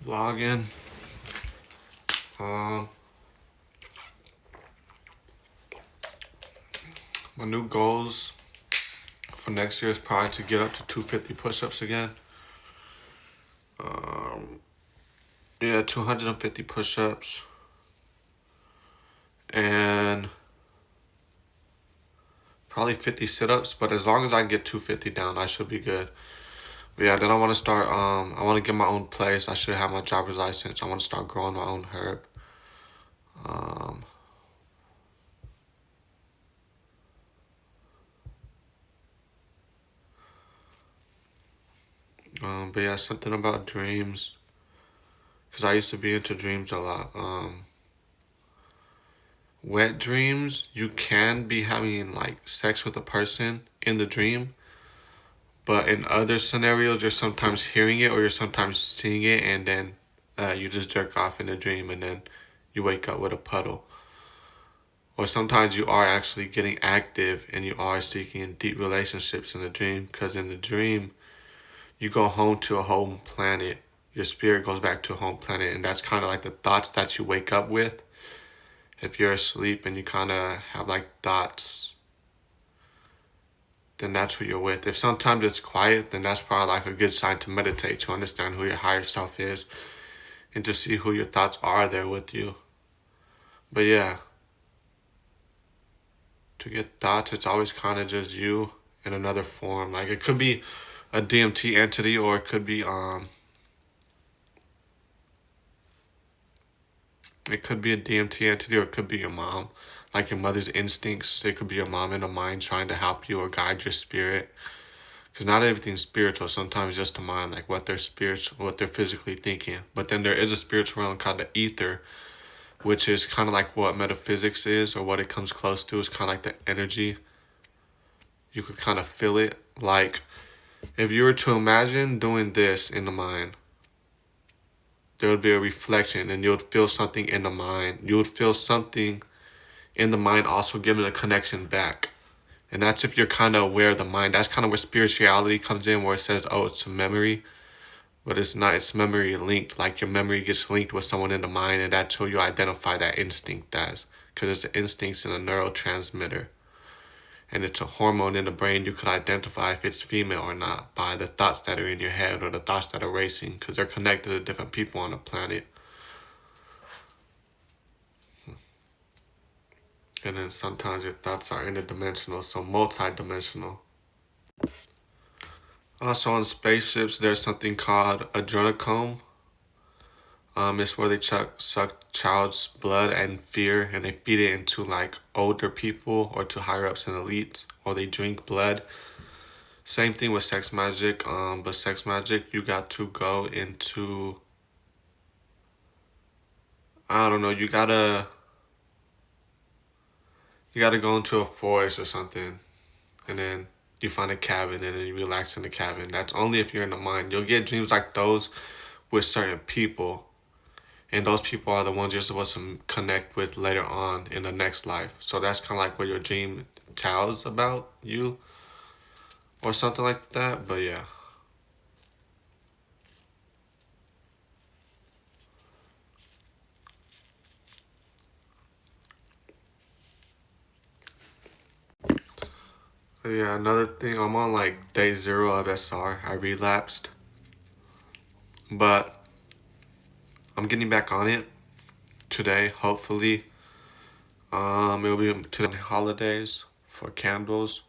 vlogging. My new goals for next year is probably to get up to 250 push-ups again. Yeah, 250 push-ups. And probably 50 sit-ups, but as long as I get 250 down, I should be good. But yeah, then I want to start, I want to get my own place. I should have my driver's license. I want to start growing my own herb. But yeah, something about dreams. Because I used to be into dreams a lot. Wet dreams, you can be having like sex with a person in the dream. But in other scenarios, you're sometimes hearing it or you're sometimes seeing it, and then you just jerk off in a dream and then you wake up with a puddle. Or sometimes you are actually getting active and you are seeking deep relationships in the dream, because in the dream, you go home to a home planet. Your spirit goes back to a home planet, and that's kind of like the thoughts that you wake up with. If you're asleep and you kind of have like thoughts, then that's who you're with. If sometimes it's quiet, then that's probably like a good sign to meditate, to understand who your higher self is and to see who your thoughts are there with you. But yeah, to get thoughts, it's always kind of just you in another form. Like it could be a DMT entity, or it could be a DMT entity, or it could be your mom, like your mother's instincts. It could be your mom in the mind trying to help you or guide your spirit. Because not everything's spiritual. Sometimes just the mind, like what they're spiritual, what they're physically thinking. But then there is a spiritual realm called the ether, which is kind of like what metaphysics is, or what it comes close to. It's kind of like the energy. You could kind of feel it. Like if you were to imagine doing this in the mind, there would be a reflection and you would feel something in the mind. You would feel something in the mind also giving a connection back. And that's if you're kind of aware of the mind. That's kind of where spirituality comes in, where it says, oh, it's a memory. But it's not. It's memory linked. Like your memory gets linked with someone in the mind, and that's who you identify that instinct as. Because it's the instincts in a neurotransmitter. And it's a hormone in the brain. You could identify if it's female or not by the thoughts that are in your head or the thoughts that are racing, because they're connected to different people on the planet. And then sometimes your thoughts are interdimensional, so multi-dimensional. Also on spaceships, there's something called adrenochrome. It's where they suck child's blood and fear, and they feed it into like older people or to higher ups and elites, or they drink blood. Same thing with sex magic. But sex magic, you got to go into, I don't know, you gotta go into a forest or something, and then you find a cabin and then you relax in the cabin. That's only if you're in the mind. You'll get dreams like those with certain people. And those people are the ones you're supposed to connect with later on in the next life. So that's kind of like what your dream tells about you or something like that. But yeah. But yeah, another thing, I'm on like day 0 of SR. I relapsed. But I'm getting back on it today, hopefully. It'll be to the holidays for candles.